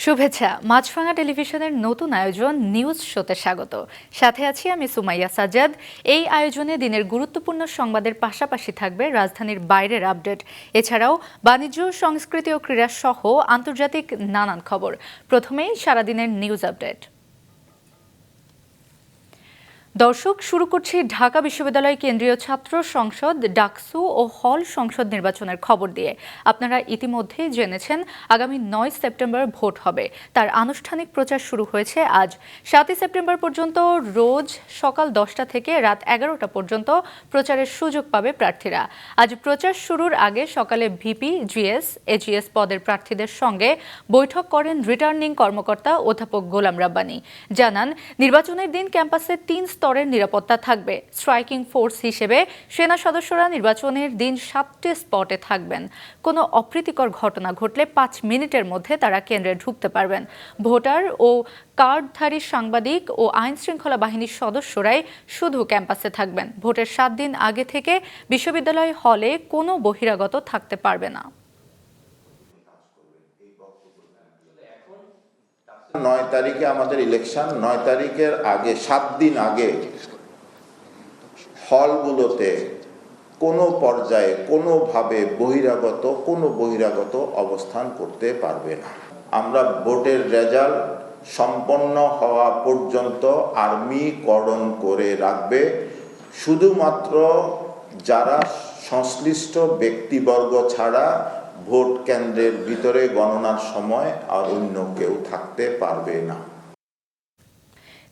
শুভেচ্ছা। মাছরাঙা টেলিভিশনের নতুন আয়োজন নিউজ শোতে স্বাগত। সাথে আছি আমি সুমাইয়া সাজ্জাদ। এই আয়োজনে দিনের গুরুত্বপূর্ণ সংবাদের পাশাপাশি থাকবে রাজধানীর বাইরের আপডেট, এছাড়াও বাণিজ্য, সংস্কৃতি ও ক্রীড়া সহ আন্তর্জাতিক নানান খবর। প্রথমেই সারাদিনের নিউজ আপডেট। দর্শক, শুরু করছি ঢাকা বিশ্ববিদ্যালয় কেন্দ্রীয় ছাত্র সংসদ ডাকসু ও হল সংসদ নির্বাচনের খবর দিয়ে। আপনারা ইতিমধ্যেই জেনেছেন আগামী 9 সেপ্টেম্বর ভোট হবে। তার আনুষ্ঠানিক প্রচার শুরু হয়েছে আজ। 7 সেপ্টেম্বর পর্যন্ত রোজ সকাল 10টা থেকে রাত 11টা পর্যন্ত প্রচারের সুযোগ পাবে প্রার্থীরা। আজ প্রচার শুরুর আগে সকালে ভিপি, জিএস, এজিএস পদের প্রার্থীদের সঙ্গে বৈঠক করেন রিটার্নিং কর্মকর্তা অধ্যাপক গোলাম রাব্বানী। জানান, নির্বাচনের দিন ক্যাম্পাসে 3 স্তরের নিরাপত্তা থাকবে। স্ট্রাইকিং ফোর্স হিসেবে সেনা সদস্যরা নির্বাচনের দিন 7টি স্পটে থাকবেন। কোনো অপ্রীতিকর ঘটনা ঘটলে 5 মিনিটের মধ্যে তারা কেন্দ্রে ঢুকতে পারবেন। ভোটার ও কার্ডধারী সাংবাদিক ও আইন শৃঙ্খলা বাহিনীর সদস্যরাই শুধু ক্যাম্পাসে থাকবেন। ভোটের 7 দিন আগে থেকে বিশ্ববিদ্যালয় হলে কোনো বহিরাগত থাকতে পারবে না। 9 তারিখে আমাদের ইলেকশন। 9 তারিখের আগে 7 দিন আগে হলগুলোতে কোনো পর্যায়ে কোনোভাবে বহিরাগত অবস্থান করতে পারবে না। আমরা ভোটের রেজাল্ট সম্পন্ন হওয়া পর্যন্ত আর্মি কর্ডন করে রাখবে। শুধুমাত্র যারা সংশ্লিষ্ট ব্যক্তিবর্গ ছাড়া ভোট কেন্দ্রের ভিতরে গণনার সময় আর অন্য কেউ থাকতে পারবে না।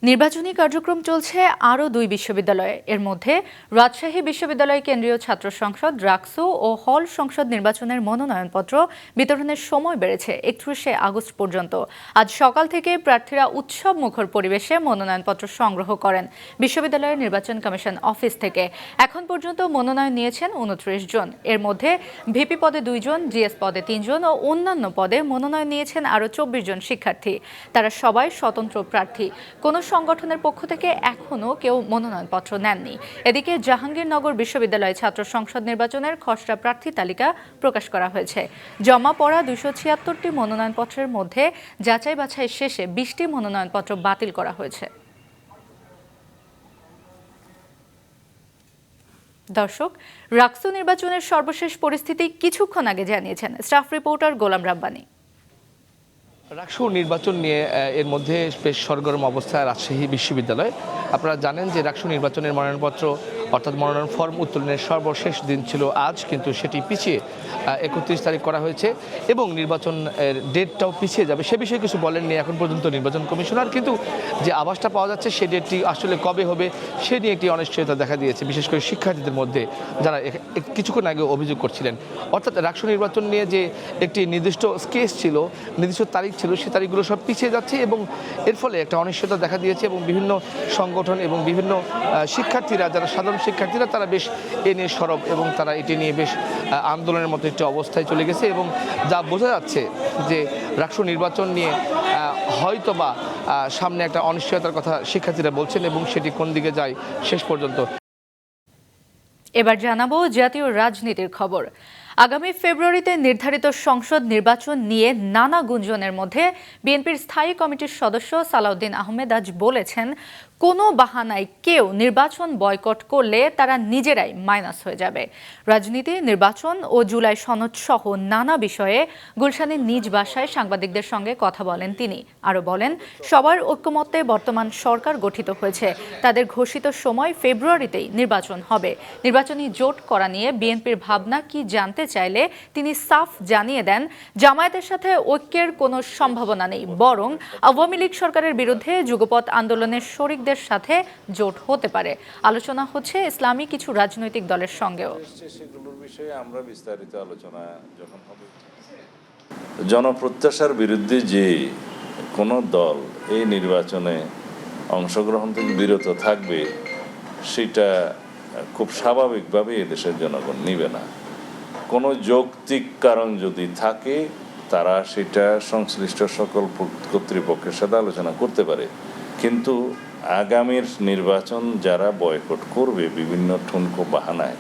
নির্বাচনী কার্যক্রম চলছে আরও 2 বিশ্ববিদ্যালয়ে। এর মধ্যে রাজশাহী বিশ্ববিদ্যালয় কেন্দ্রীয় ছাত্র সংসদ ডাকসু ও হল সংসদ নির্বাচনের মনোনয়নপত্র বিতরণের সময় বেড়েছে 31শে আগস্ট পর্যন্ত। আজ সকাল থেকে প্রার্থীরা উৎসব মুখর পরিবেশে মনোনয়নপত্র সংগ্রহ করেন বিশ্ববিদ্যালয়ের নির্বাচন কমিশন অফিস থেকে। এখন পর্যন্ত মনোনয়ন নিয়েছেন 29 জন। এর মধ্যে ভিপি পদে 2 জন, জিএস পদে 3 জন ও অন্যান্য পদে মনোনয়ন নিয়েছেন আরও 24 জন শিক্ষার্থী। তারা সবাই স্বতন্ত্র প্রার্থী। কোনো সংগঠনের পক্ষ থেকে এখনও কেউ মনোনয়নপত্র নেননি। এদিকে জাহাঙ্গীরনগর বিশ্ববিদ্যালয় ছাত্র সংসদ নির্বাচনের খসড়া প্রার্থী তালিকা প্রকাশ করা হয়েছে। জমা পড়া 276টি মনোনয়নপত্রের মধ্যে যাচাই বাছাই শেষে 20টি মনোনয়নপত্র বাতিল করা হয়েছে। দর্শক, ডাকসু নির্বাচনের সর্বশেষ পরিস্থিতি কিছুক্ষণ আগে জানিয়েছেন স্টাফ রিপোর্টার গোলাম রাব্বানী। ডাকসু নির্বাচন নিয়ে এর মধ্যে বেশ সরগরম অবস্থায় রাজশাহী বিশ্ববিদ্যালয়। আপনারা জানেন যে ডাকসু নির্বাচনের মনোনয়নপত্র অর্থাৎ মনোনয়ন ফর্ম উত্তোলনের সর্বশেষ দিন ছিল আজ, কিন্তু সেটি পিছিয়ে 31 তারিখ করা হয়েছে এবং নির্বাচন ডেটটাও পিছিয়ে যাবে। সে বিষয়ে কিছু বলেননি এখন পর্যন্ত নির্বাচন কমিশনার, কিন্তু যে আভাসটা পাওয়া যাচ্ছে সেই ডেটটি আসলে কবে হবে সে নিয়ে একটি অনিশ্চয়তা দেখা দিয়েছে, বিশেষ করে শিক্ষার্থীদের মধ্যে, যারা কিছুক্ষণ আগে অভিযোগ করছিলেন। অর্থাৎ ডাকসু নির্বাচন নিয়ে যে একটি নির্দিষ্ট স্কেচ ছিল, নির্দিষ্ট তারিখ ছিল, সেই তারিখগুলো সব পিছিয়ে যাচ্ছে এবং এর ফলে একটা অনিশ্চয়তা দেখা দিয়েছে এবং বিভিন্ন সংগঠন এবং বিভিন্ন শিক্ষার্থীরা, যারা সাধারণ শিক্ষার্থীরা, তারা বেশ এ নিয়ে সরব এবং তারা এটি নিয়ে বেশ আন্দোলনের মতো একটি অবস্থায় চলে গেছে এবং যা বোঝা যাচ্ছে যে ডাকসু নির্বাচন নিয়ে হয়তোবা সামনে একটা অনিশ্চয়তার কথা শিক্ষার্থীরা বলছেন এবং সেটি কোন দিকে যায় শেষ পর্যন্ত। এবার জানাবো জাতীয় রাজনীতির খবর। আগামী ফেব্রুয়ারিতে নির্ধারিত সংসদ নির্বাচন নিয়ে নানা গুঞ্জনের মধ্যে বিএনপির স্থায়ী কমিটির সদস্য সালাউদ্দিন আহমেদ আজ বলেছেন, কোনো বাহানায় কেউ নির্বাচন বয়কট করলে তারা নিজেরাই মাইনাস হয়ে যাবে। রাজনীতি, নির্বাচন ও জুলাই সনদ সহ নানা বিষয়ে গুলশানের নিজ বাসায় সাংবাদিকদের সঙ্গে কথা বলেন তিনি। আরও বলেন, সবার ঐক্যমত্যে বর্তমান সরকার গঠিত হয়েছে। তাদের ঘোষিত সময় ফেব্রুয়ারিতেই নির্বাচন হবে। নির্বাচনী জোট করা নিয়ে বিএনপির ভাবনা কি জানতে চাইলে তিনি সাফ জানিয়ে দেন, জামায়াতের সাথে ঐক্যের কোনো সম্ভাবনা নেই, বরং আওয়ামী লীগ সরকারের বিরুদ্ধে যুগপৎ আন্দোলনের শরিকদের সাথে জোট হতে পারে। আলোচনা হচ্ছে ইসলামী কিছু রাজনৈতিক দলের সঙ্গেও। সেগুলোর বিষয়ে আমরা বিস্তারিত আলোচনা যখন হবে। জনপ্রত্যাশার বিরুদ্ধে যে কোনো দল এই নির্বাচনে অংশগ্রহণ থেকে বিরত থাকবে, সেটা খুব স্বাভাবিকভাবে এদেশের জনগণ নিবে না। কোনো যৌক্তিক কারণ যদি থাকে, তারা সেটা সংশ্লিষ্ট সকল কর্তৃপক্ষের সাথে আলোচনা করতে পারে, কিন্তু আগামীর নির্বাচন যারা বয়কট করবে বিভিন্ন ঠুনকো বাহানায়,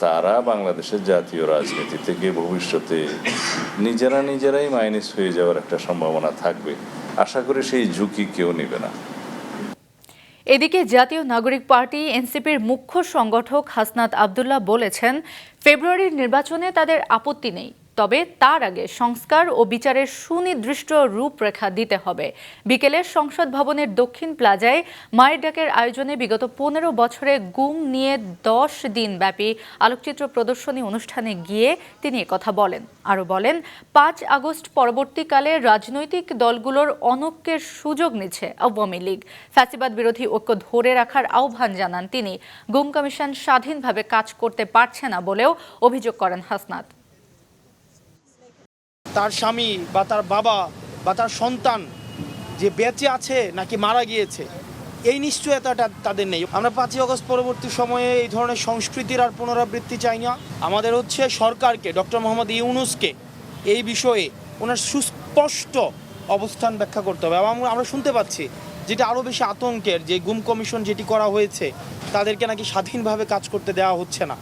তারা বাংলাদেশের জাতীয় রাজনীতি থেকে ভবিষ্যতে নিজেরাই মাইনাস হয়ে যাওয়ার একটা সম্ভাবনা থাকবে। আশা করি সেই ঝুঁকি কেউ নেবে না। এদিকে জাতীয় নাগরিক পার্টি এনসিপির মুখ্য সংগঠক হাসনাত আব্দুল্লাহ বলেছেন, ফেব্রুয়ারির নির্বাচনে তাদের আপত্তি নেই, তবে তার আগে সংস্কার ও বিচারের সুনির্দিষ্ট রূপরেখা দিতে হবে। বিকেলে সংসদ ভবনের দক্ষিণ প্লাজায় মায়ের ডাকের আয়োজনে বিগত 15 বছরে গুম নিয়ে 10 দিন ব্যাপী আলোকচিত্র প্রদর্শনী অনুষ্ঠানে গিয়ে তিনি একথা বলেন। আরও বলেন, 5 আগস্ট পরবর্তীকালে রাজনৈতিক দলগুলোর অনৈক্যের সুযোগ নিচ্ছে আওয়ামী লীগ। ফ্যাসিবাদ বিরোধী ঐক্য ধরে রাখার আহ্বান জানান তিনি। গুম কমিশন স্বাধীনভাবে কাজ করতে পারছে না বলেও অভিযোগ করেন হাসনাত। তার স্বামী বা তার বাবা বা তার সন্তান যে বেঁচে আছে নাকি মারা গিয়েছে, এই নিশ্চয়তাটা তাদের নেই। আমরা 5 আগস্ট পরবর্তী সময়ে এই ধরনের সংস্কৃতির আর পুনরাবৃত্তি চাই না। আমাদের হচ্ছে সরকারকে, ডক্টর মোহাম্মদ ইউনূসকে এই বিষয়ে ওনার সুস্পষ্ট অবস্থান ব্যাখ্যা করতে হবে। এবং আমরা শুনতে পাচ্ছি যেটা আরও বেশি আতঙ্কের, যে গুম কমিশন যেটি করা হয়েছে তাদেরকে নাকি স্বাধীনভাবে কাজ করতে দেওয়া হচ্ছে না।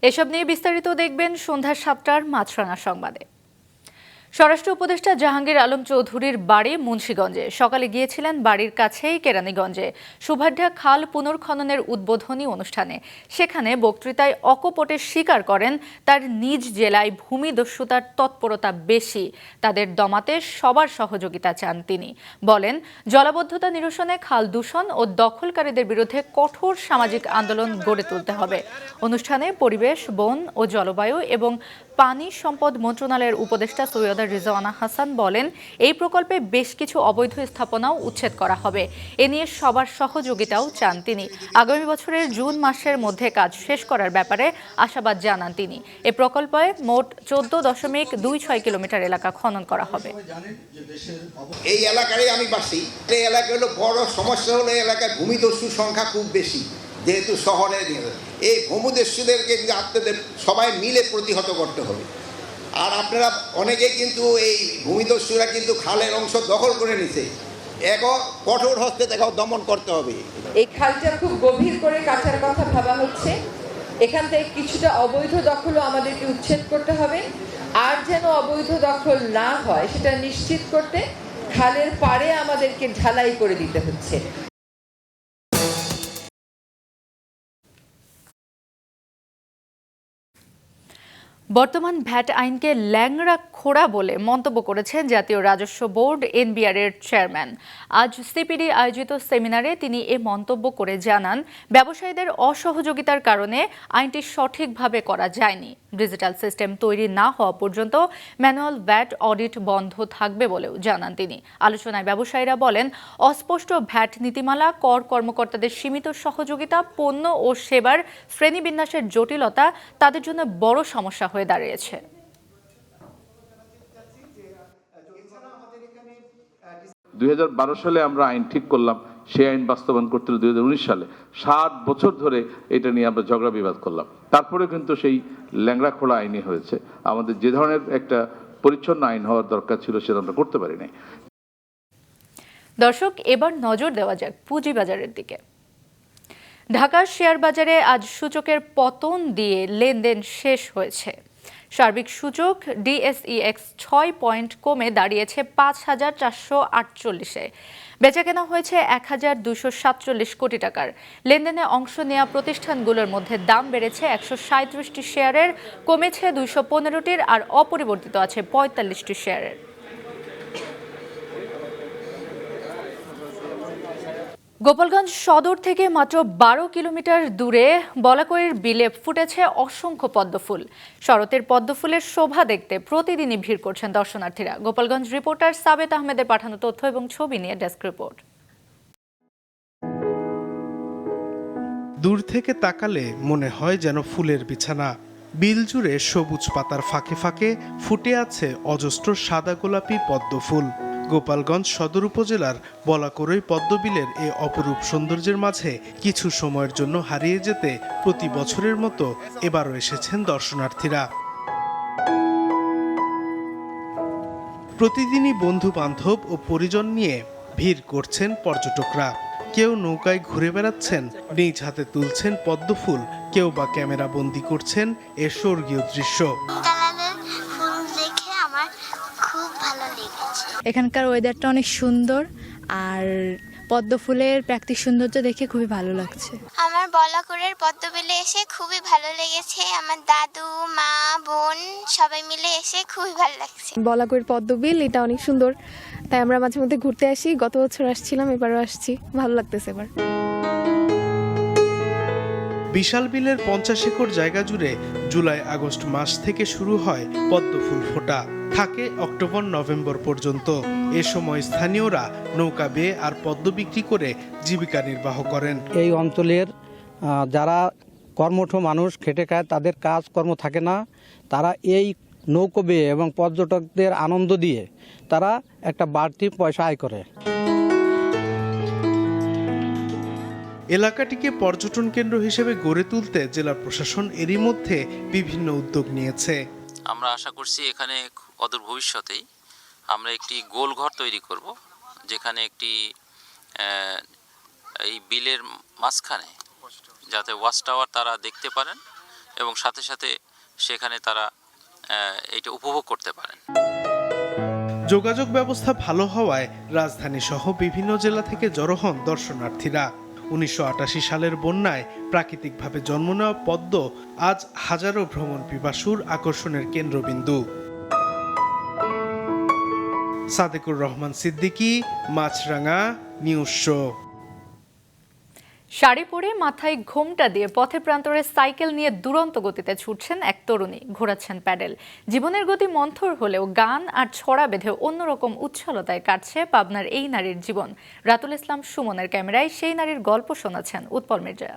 এসব নিয়ে বিস্তারিত দেখবেন সন্ধ্যা 7টার মাছরাঙা সংবাদে। স্বরাষ্ট্র উপদেষ্টা জাহাঙ্গীর আলম চৌধুরীর বাড়ি মুন্সিগঞ্জে। সকালে গিয়েছিলেন বাড়ির কাছেই কেরানীগঞ্জে সুভাড্ডা খাল পুনর্খননের উদ্বোধনী অনুষ্ঠানে। সেখানে বক্তৃতায় অকপটে স্বীকার করেন তার নিজ জেলায় ভূমিদস্যুতার তৎপরতা বেশি, তাদের দমাতে সবার সহযোগিতা চান তিনি। বলেন, জলাবদ্ধতা নিরসনে, খাল দূষণ ও দখলকারীদের বিরুদ্ধে কঠোর সামাজিক আন্দোলন গড়ে তুলতে হবে। অনুষ্ঠানে পরিবেশ, বন ও জলবায়ু এবং পানি সম্পদ মন্ত্রণালয়ের উপদেষ্টা সৈয়দা রিজওয়ানা হাসান বলেন, এই প্রকল্পে বেশ কিছু অবৈধ স্থাপনাও উচ্ছেদ করা হবে। এ নিয়ে সবার সহযোগিতাও চান তিনি। আগামী বছরের জুন মাসের মধ্যে কাজ শেষ করার ব্যাপারে আশাবাদ জানান তিনি। এ প্রকল্পে মোট 14.26 কিলোমিটার এলাকা খনন করা হবে। এই এলাকারই আমি বাসি। এই এলাকা হলো বড় সমস্যা, হলো এই এলাকায় ভূমিদস্যুর সংখ্যা খুব বেশি, যেহেতু শহরের এই ভূমিদস্যুদেরকে আপনাদের সবাই মিলে প্রতিহত করতে হবে। আর আপনারা অনেকেই কিন্তু এই ভূমিদস্যুরা কিন্তু খালের অংশ দখল করে নিছে, কঠোর হস্তে তাকে দমন করতে হবে। এই খালটা খুব গভীর করে কাটার কথা ভাবা হচ্ছে। এখান থেকে কিছুটা অবৈধ দখলও আমাদেরকে উচ্ছেদ করতে হবে। আর যেন অবৈধ দখল না হয় সেটা নিশ্চিত করতে খালের পাড়ে আমাদেরকে ঢালাই করে দিতে হচ্ছে। বর্তমান ভ্যাট আইনকে ল্যাংড়া খোড়া বলে মন্তব্য করেছেন জাতীয় রাজস্ব বোর্ড এনবিআর এর চেয়ারম্যান। আজ সিপিডি আয়োজিত সেমিনারে তিনি এ মন্তব্য করে জানান, ব্যবসায়ীদের অসহযোগিতার কারণে আইনটি সঠিকভাবে করা যায়নি। ডিজিটাল সিস্টেম তৈরি না হওয়া পর্যন্ত ম্যানুয়াল ভ্যাট অডিট বন্ধ থাকবে বলেও জানান তিনি। আলোচনায় ব্যবসায়ীরা বলেন, অস্পষ্ট ভ্যাট নীতিমালা, কর কর্মকর্তাদের সীমিত সহযোগিতা, পণ্য ও সেবার শ্রেণীবিন্যাসের জটিলতা তাদের জন্য বড় সমস্যা হয়ে দাঁড়িয়েছে। 2012 সালে আমরা আইন ঠিক করলাম, সেই আইন বাস্তবায়ন করতে 2019 সালে 7 বছর ধরে এটা নিয়ে আমরা ঝগড়া বিবাদ করলাম। তারপরে কিন্তু সেই ল্যাংড়া খোলা আইনই হয়েছে। আমাদের যে ধরনের একটা পরিচ্ছন্ন আইন হওয়ার দরকার ছিল সেটা আমরা করতে পারি নাই। দর্শক, এবার নজর দেওয়া যাক পুঁজিবাজারের দিকে। ঢাকার শেয়ার বাজারে আজ সূচকের পতন দিয়ে লেনদেন শেষ হয়েছে। সার্বিক সূচক ডিএসইএক্স 6 পয়েন্ট কমে দাঁড়িয়েছে 5,448-এ। বেচাকেনা হয়েছে 1,247 কোটি টাকার। লেনদেনে অংশ নেওয়া প্রতিষ্ঠানগুলোর মধ্যে দাম বেড়েছে 137টি শেয়ারের, কমেছে 215টির, আর অপরিবর্তিত আছে 45টি শেয়ারের। গোপালগঞ্জ সদর থেকে মাত্র 12 কিলোমিটার দূরে বলাকইর বিলে ফুটেছে অসংখ্য পদ্মফুল। শরতের পদ্মফুলের শোভা দেখতে প্রতিদিনই ভিড় করছেন দর্শনার্থীরা। গোপালগঞ্জ রিপোর্টার সাবেত আহমেদের পাঠানো তথ্য এবং ছবি নিয়ে ডেস্ক রিপোর্ট। দূর থেকে তাকালে মনে হয় যেন ফুলের বিছানা। বিল জুড়ে সবুজ পাতার ফাঁকে ফাঁকে ফুটে আছে অজস্র সাদা গোলাপি পদ্মফুল। গোপালগঞ্জ সদর উপজেলার বলাকরই পদ্মবিলের এই অপরূপ সৌন্দর্যের মাঝে কিছু সময়ের জন্য হারিয়ে যেতে প্রতি বছরের মতো এবারও এসেছেন দর্শনার্থীরা। প্রতিদিনই বন্ধু বান্ধব ও পরিজন নিয়ে ভিড় করছেন পর্যটকরা। কেউ নৌকায় ঘুরে বেড়াচ্ছেন, নিজ হাতে তুলছেন পদ্মফুল, কেউ বা ক্যামেরা বন্দি করছেন এ স্বর্গীয় দৃশ্য। ফুল দেখে আমার খুব ভালো লেগেছে। এখানকার ওয়েদারটা অনেক সুন্দর, আর পদ্ম ফুলের প্রাকৃতিক সৌন্দর্য দেখে খুবই ভালো লাগছে। আমার বলাকুড়ের পদ্মবিলে এসে খুবই ভালো লেগেছে। আমার দাদু, মা, বোন সবাই মিলে এসে খুবই ভালো লাগছে। বলাকুড়ের পদ্মবিল এটা অনেক সুন্দর, তাই আমরা মাঝে মধ্যে ঘুরতে আসি। গত বছর আসছিলাম, এবারও আসছি, ভালো লাগতেছে এবার। বিশাল বিলের 50 একর জায়গা জুড়ে জুলাই আগস্ট মাস থেকে শুরু হয় পদ্ম ফুল ফোটা, থাকে অক্টোবর নভেম্বর পর্যন্ত। এ সময় স্থানীয়রা নৌকা বেয়ে আর পদ্ম বিক্রি করে জীবিকা নির্বাহ করেন। এই অঞ্চলের যারা কর্মঠ মানুষ খেটে খায়, তাদের কাজ কর্ম থাকে না, তারা এই নৌকো বেয়ে এবং পর্যটকদের আনন্দ দিয়ে তারা একটা বাড়তি পয়সা আয় করে। এলাকাটিকে পর্যটন কেন্দ্র হিসেবে গড়ে তুলতে জেলা প্রশাসন এরই মধ্যে বিভিন্ন উদ্যোগ নিয়েছে। আমরা আশা করছি এখানে অদূর ভবিষ্যতেই আমরা একটি গোলঘর তৈরি করব, যেখানে একটি এই বিলের মাঝখানে যাতে ওয়াচ টাওয়ার তারা দেখতে পারেন এবং সাথে সাথে সেখানে তারা এটা উপভোগ করতে পারেন। যোগাযোগ ব্যবস্থা ভালো হওয়ায় রাজধানী সহ বিভিন্ন জেলা থেকে জড়ো হন দর্শনার্থীরা। 1988 সালের বন্যায় প্রাকৃতিকভাবে জন্ম নেওয়া পদ্ম আজ হাজারো ভ্রমণ পিপাসুর আকর্ষণের কেন্দ্রবিন্দু। সাদেকুর রহমান সিদ্দিকী, মাছরাঙা, নিউজ শো। শাড়ি পরে মাথায় ঘোমটা দিয়ে পথের প্রান্তরে সাইকেল নিয়ে দুরন্ত গতিতে ছুটছেন এক তরুণী, ঘোরাচ্ছেন প্যাডেল। জীবনের গতি মন্থর হলেও গান আর ছড়া বেঁধে অন্যরকম উচ্ছলতায় কাটছে পাবনার এই নারীর জীবন। রাতুল ইসলাম সুমনের ক্যামেরায় সেই নারীর গল্প শোনাচ্ছেন উৎপল মির্জা।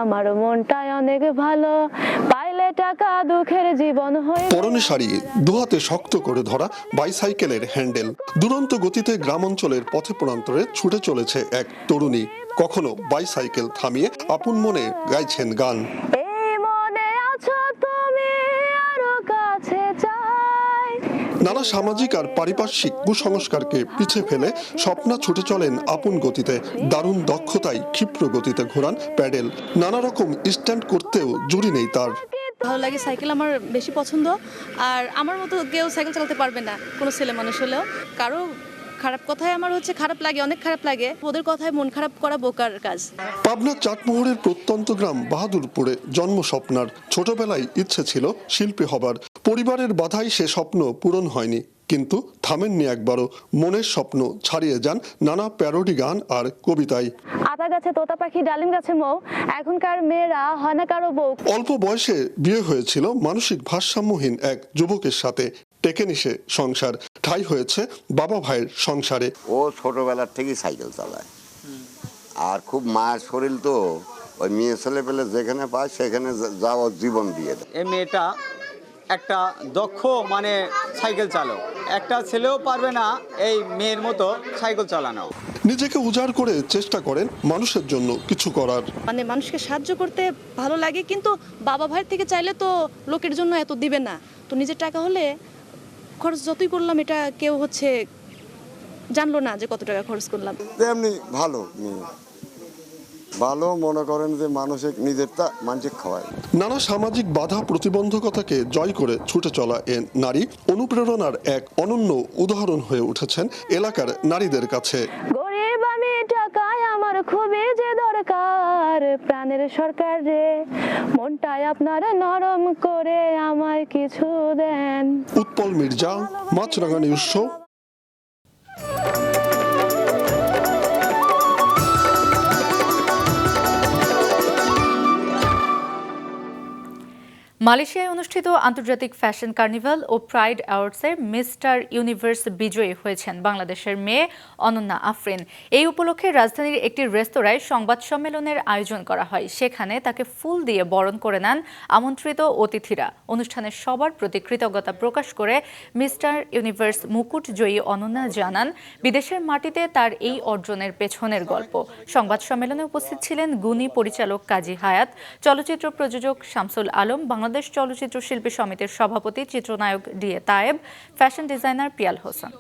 আমার মনটাই অনেক ভালো, পাইলে টাকা দুঃখের জীবন হয়ে। পরনে শাড়ি, দুহাতে শক্ত করে ধরা বাইসাইকেলের হ্যান্ডেল, দুরন্ত গতিতে গ্রাম অঞ্চলের পথে প্রান্তরে ছুটে চলেছে এক তরুণী। কখনো বাইসাইকেল থামিয়ে আপন মনে গাইছেন গান। নানা সামাজিক আর পারিপার্শ্বিক কুসংস্কারকে পিছে ফেলে স্বপ্না ছুটে চলেন আপন গতিতে। দারুণ দক্ষতায় ক্ষিপ্র গতিতে ঘোরান প্যাডেল। নানা রকম স্ট্যান্ড করতেও জুড়ি নেই তার। ভালো লাগে, সাইকেল আমার বেশি পছন্দ। আর আমার মতো কেউ সাইকেল চালাতে পারবে না, কোনো ছেলে মানুষ হলেও। কারো খারাপ কথায় আমার খারাপ লাগে, অনেক খারাপ লাগে। ওদের কথায় মন খারাপ করা বোকার কাজ। পাবনার চাটমোহরের প্রত্যন্ত গ্রাম বাহাদুরপুরে জন্ম স্বপ্নার। ছোটবেলায় ইচ্ছে ছিল শিল্পী হবার। পরিবারের বাধাই সে স্বপ্ন পূরণ হয়নি, কিন্তু থামেননি একবারও। মনের স্বপ্ন ছাড়িয়ে যান নানা প্যারোডি গান আর কবিতায়। আতা গাছে তোতা পাখি, ডালিম গাছে মৌ, এখনকার মেয়েরা হয় না কারো বউ। অল্প বয়সে বিয়ে হয়েছিল মানসিক ভারসাম্যহীন এক যুবকের সাথে। টেকেনি সে সংসার, ঠাঁই হয়েছে বাবা ভাইয়ের সংসারে। ও ছোটবেলার থেকেই সাইকেল চালায়, আর খুব মায়ের শরীর তো, ওই মেয়ে ছেলে পেলে যেখানে পায় সেখানে যাওয়া জীবন দিয়ে দেয়। এই মেয়েটা একটা দক্ষ সাইকেল চালক, একটা ছেলেও পারবে না এই মেয়ের মতো সাইকেল চালানো। নিজেকে উজাড় করে চেষ্টা করেন মানুষের জন্য কিছু করার। মানুষকে সাহায্য করতে ভালো লাগে, কিন্তু বাবা ভাইয়ের থেকে চাইলে তো লোকের জন্য এত দিবে না। তো নিজের টাকা হলে খরচ যতই করলাম, এটা কেউ জানলো না যে কত টাকা খরচ করলাম। তেমনি ভালো ভালো মনে করেন যে মানুষের নিজেরটা মানুষের খাওয়ায়। নানা সামাজিক বাধা প্রতিবন্ধকতাকে জয় করে ছুটে চলা এ নারী অনুপ্রেরণার এক অনন্য উদাহরণ হয়ে উঠেছেন এলাকার নারীদের কাছে। গরিব আমি, টাকায় আমার খুবই যে দরকার, প্রাণের সরকার রে, মনটাই আপনার নরম করে আমায় কিছু দেন। উৎপল মির্জা, মাছরাঙা নিউজ শো। মালয়েশিয়ায় অনুষ্ঠিত আন্তর্জাতিক ফ্যাশন কার্নিভাল ও প্রাইড অ্যাওয়ার্ডসের মিস্টার ইউনিভার্স বিজয়ী হয়েছেন বাংলাদেশের মেয়ে অনন্যা আফরিন। এই উপলক্ষে রাজধানীর একটি রেস্তোরাঁয় সংবাদ সম্মেলনের আয়োজন করা হয়। সেখানে তাকে ফুল দিয়ে বরণ করে নেন আমন্ত্রিত অতিথিরা। অনুষ্ঠানে সবার প্রতি কৃতজ্ঞতা প্রকাশ করে মিস্টার ইউনিভার্স মুকুট জয়ী অনন্যা জানান, বিদেশের মাটিতে তার এই অর্জনের পেছনের গল্প। সংবাদ সম্মেলনে উপস্থিত ছিলেন গুণী পরিচালক কাজী হায়াত, চলচ্চিত্র প্রযোজক শামসুল আলম, বাংলাদেশ চলচ্চিত্র শিল্পী সমিতির সভাপতি চিত্রনায়ক DA Tayeb, fashion designer Piyal Hossain.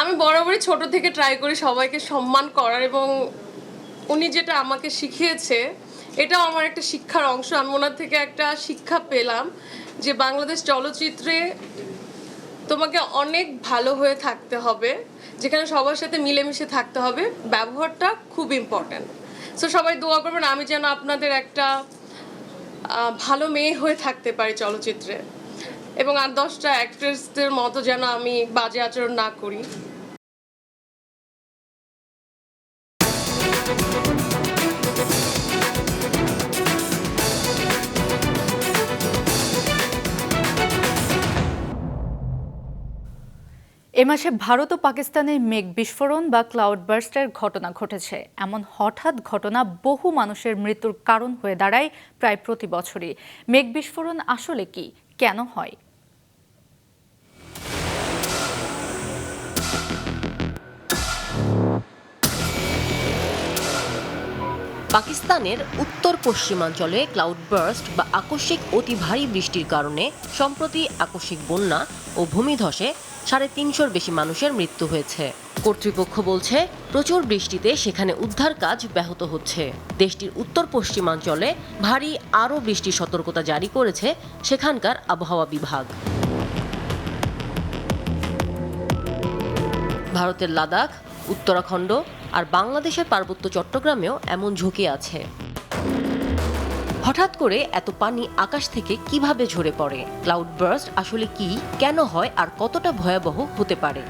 আমি বরাবরই ছোট থেকে ট্রাই করি সবাইকে সম্মান করার, এবং উনি যেটা আমাকে শিখিয়েছে এটাও আমার একটা শিক্ষার অংশ। আমি ওনার থেকে একটা শিক্ষা পেলাম যে বাংলাদেশ চলচ্চিত্রে তোমাকে অনেক ভালো হয়ে থাকতে হবে, যেখানে সবার সাথে মিলেমিশে থাকতে হবে, ব্যবহারটা খুব ইম্পর্ট্যান্ট। সো সবাই দোয়া করবেন আমি যেন আপনাদের একটা ভালো মেয়ে হয়ে থাকতে পারি চলচ্চিত্রে, এবং আর 10টা অ্যাক্ট্রেসদের মতো যেন আমি বাজে আচরণ না করি। এ মাসে ভারত ও পাকিস্তানে মেঘ বিস্ফোরণ বা ক্লাউড বার্স্টের ঘটনা ঘটেছে। এমন হঠাৎ ঘটনা বহু মানুষের মৃত্যুর কারণ হয়ে দাঁড়ায় প্রায় প্রতি বছরই। মেঘ বিস্ফোরণ আসলে কি, কেন হয়? পাকিস্তানের উত্তর পশ্চিমাঞ্চলে ক্লাউড বার্স্ট বা আকস্মিক অতি ভারী বৃষ্টির কারণে সম্প্রতি আকস্মিক বন্যা ও ভূমিধসে 350-র বেশি মানুষের মৃত্যু হয়েছে। কর্তৃপক্ষ বলছে প্রচুর বৃষ্টিতে সেখানে উদ্ধার কাজ ব্যাহত হচ্ছে। দেশটির উত্তর পশ্চিমাঞ্চলে ভারী আরও বৃষ্টির সতর্কতা জারি করেছে সেখানকার আবহাওয়া বিভাগ। ভারতের লাদাখ, উত্তরাখণ্ড আর বাংলাদেশের পার্বত্য চট্টগ্রামেও এমন ঝুঁকি আছে। হঠাৎ করে এত পানি আকাশ থেকে কিভাবে ঝরে পড়ে? ক্লাউড বার্স্ট আসলে কি, কেন হয় আর কতটা ভয়াবহ হতে পারে?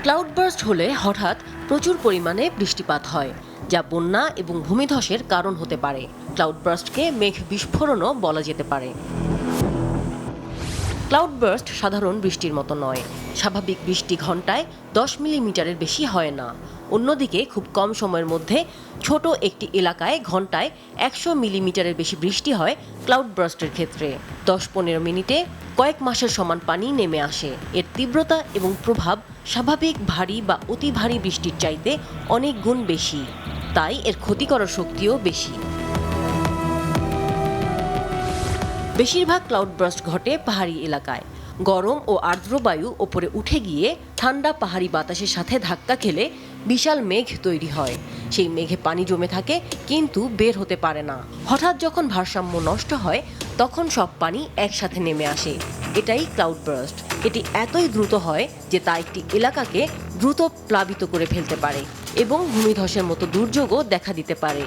ক্লাউড বার্স্ট হলে হঠাৎ প্রচুর পরিমাণে বৃষ্টিপাত হয়, যা বন্যা এবং ভূমিধসের কারণ হতে পারে। ক্লাউড বার্স্টকে মেঘ বিস্ফোরণও বলা যেতে পারে। ক্লাউড বার্স্ট সাধারণ বৃষ্টির মতো নয়। স্বাভাবিক বৃষ্টি ঘন্টায় 10 মিলিমিটারের বেশি হয় না। অন্যদিকে খুব কম সময়ের মধ্যে ছোট একটি এলাকায় ঘন্টায় 100 মিলিমিটারের বেশি বৃষ্টি হয় ক্লাউড বার্স্টের ক্ষেত্রে। 10-15 মিনিটে কয়েক মাসের সমান পানি নেমে আসে। এর তীব্রতা এবং প্রভাব স্বাভাবিক ভারী বা অতি ভারী বৃষ্টির চাইতে অনেক গুণ বেশি, তাই এর ক্ষতি করার শক্তিও বেশি। বেশিরভাগ ক্লাউড বার্স্ট ঘটে পাহাড়ি এলাকায়। গরম ও আর্দ্র বায়ু ওপরে উঠে গিয়ে ঠান্ডা পাহাড়ি বাতাসের সাথে ধাক্কা খেলে বিশাল মেঘ তৈরি হয়। সেই মেঘে পানি জমে থাকে কিন্তু বের হতে পারে না। হঠাৎ যখন ভারসাম্য নষ্ট হয় তখন সব পানি একসাথে নেমে আসে। এটাই ক্লাউড বার্স্ট। এটি এতই দ্রুত হয় যে তা একটি এলাকাকে দ্রুত প্লাবিত করে ফেলতে পারে এবং ভূমিধসের মতো দুর্যোগও দেখা দিতে পারে।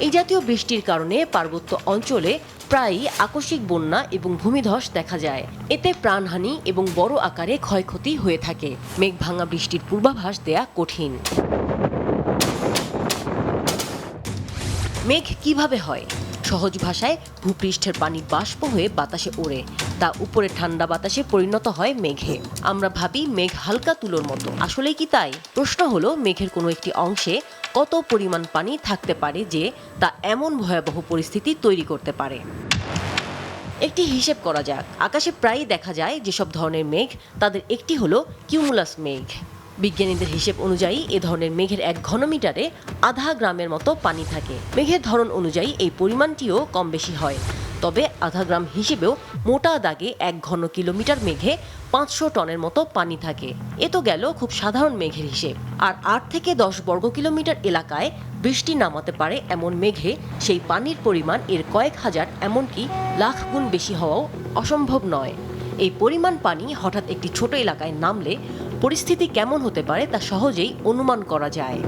এই জাতীয় বৃষ্টির কারণে পার্বত্য অঞ্চলে প্রায়ই আকস্মিক বন্যা এবং ভূমিধস দেখা যায়। এতে প্রাণহানি এবং বড় আকারে ক্ষয়ক্ষতি হয়ে থাকে। মেঘভাঙা বৃষ্টির পূর্বাভাস দেয়া কঠিন। মেঘ কিভাবে হয়? সহজ ভাষায় ভূপৃষ্ঠের পানি বাষ্প হয়ে বাতাসে ওড়ে, তা উপরে ঠান্ডা বাতাসে পরিণত হয় মেঘে। আমরা ভাবি মেঘ হালকা তুলোর মতো, আসলে কি তাই? প্রশ্ন হলো মেঘের কোনো একটি অংশে কত পরিমাণ পানি থাকতে পারে যে তা এমন ভয়াবহ পরিস্থিতি তৈরি করতে পারে। একটি হিসেব করা যাক। আকাশে প্রায়ই দেখা যায় যেসব ধরনের মেঘ, তাদের একটি হলো কিউমুলাস মেঘ। বিজ্ঞানীদের হিসেব অনুযায়ী এ ধরনের মেঘের 1 ঘনমিটারে আধা গ্রামের মতো পানি থাকে। মেঘের ধরন অনুযায়ী এই পরিমাণটিও কম বেশি হয়, তবে আধা গ্রাম হিসেবেও মোটা দাগে 1 ঘন কিলোমিটার মেঘে 500 টনের মতো পানি থাকে। এ তো গেল খুব সাধারণ মেঘের হিসেব। আর 8 থেকে 10 বর্গ কিলোমিটার এলাকায় বৃষ্টি নামাতে পারে এমন মেঘে সেই পানির পরিমাণ এর কয়েক হাজার, এমনকি লাখ গুণ বেশি হওয়াও অসম্ভব নয়। এই পরিমাণ পানি হঠাৎ একটি ছোট এলাকায় নামলে পরিস্থিতি কেমন হতে পারে তা সহজেই অনুমান করা যায়।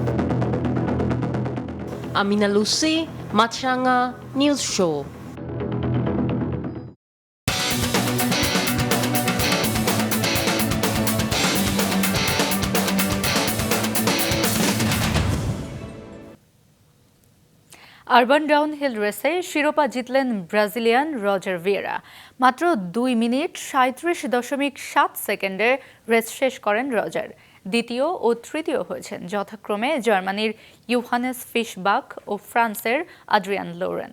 আমিনা লুসি, মাছরাঙা নিউজ শো। আরবান ডাউনহিল রেসে শিরোপা জিতলেন ব্রাজিলিয়ান রজার ভিয়েরা। মাত্র 2 মিনিট 37.7 সেকেন্ডে রেস শেষ করেন রজার। দ্বিতীয় ও তৃতীয় হয়েছেন যথাক্রমে জার্মানির ইউহানেস ফিশবাখ ও ফ্রান্সের আদ্রিয়ান লোরেন।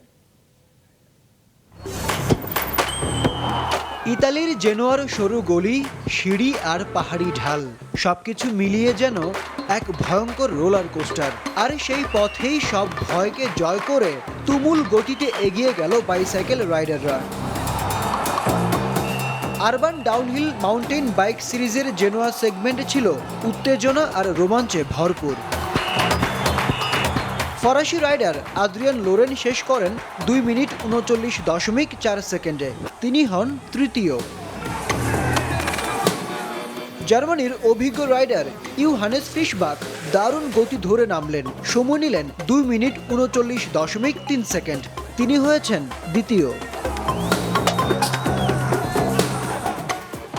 ইতালির জেনোয়ার সরু গলি, সিঁড়ি আর পাহাড়ি ঢাল সবকিছু মিলিয়ে যেন এক ভয়ঙ্কর রোলার কোস্টার। আর সেই পথেই সব ভয়কে জয় করে তুমুল গতিতে এগিয়ে গেল বাইসাইকেল রাইডাররা। আরবান ডাউনহিল মাউন্টেন বাইক সিরিজের জেনোয়া সেগমেন্ট ছিল উত্তেজনা আর রোমাঞ্চে ভরপুর। ফরাসি রাইডার আদ্রিয়ান লোরেন শেষ করেন 2 মিনিট 39.4 সেকেন্ডে। তিনি হন তৃতীয়। জার্মানির অভিজ্ঞ রাইডার ইউহানেস ফিশবাক দারুণ গতি ধরে নামলেন, সময় নিলেন 2 মিনিট 39.3 সেকেন্ড। তিনি হয়েছেন দ্বিতীয়।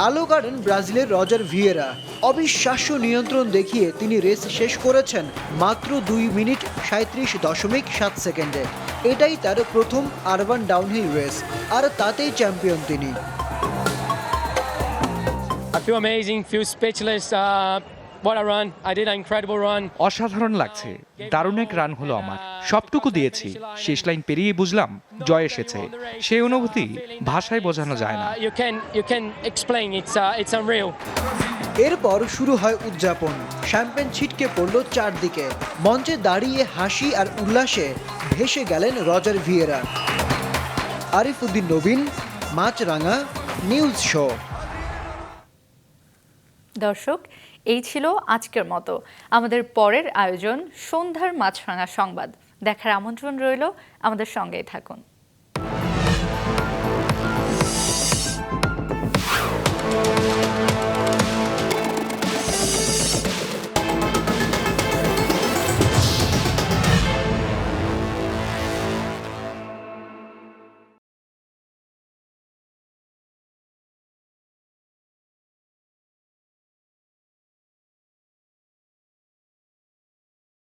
আলো গার্ডেন ব্রাজিলের রজার ভিয়েরা অবিশ্বাস্য নিয়ন্ত্রণ দেখিয়ে তিনি রেস শেষ করেছেন মাত্র 2 মিনিট 37.7 সেকেন্ডে। এটাই তার প্রথম আরবান ডাউনহিল রেস, আর তাতেই চ্যাম্পিয়ন তিনি। I feel amazing, feel speechless. What a run. I did an incredible run. অসাধারণ লাগছে, দারুণ এক রান হলো আমার। সবটুকু দিয়েছি, শেষ লাইন পেরিয়ে বুঝলাম জয় এসেছে। সেই অনুভূতি ভাষায় বোঝানো যায় না। You can explain, it's unreal. এরপর শুরু হয় উদযাপন। শ্যাম্পেন ছিটকে পড়ল চারদিকে। মঞ্চে দাঁড়িয়ে হাসি আর উল্লাসে ভেসে গেলেন রজার ভিয়েরা। আরিফ উদ্দিন নবীন, মাছরাঙা, নিউজ শো। দর্শক, এই ছিল আজকের মতো। আমাদের পরের আয়োজন সন্ধ্যার মাছরাঙা সংবাদ দেখার আমন্ত্রণ রইল। আমাদের সঙ্গেই থাকুন।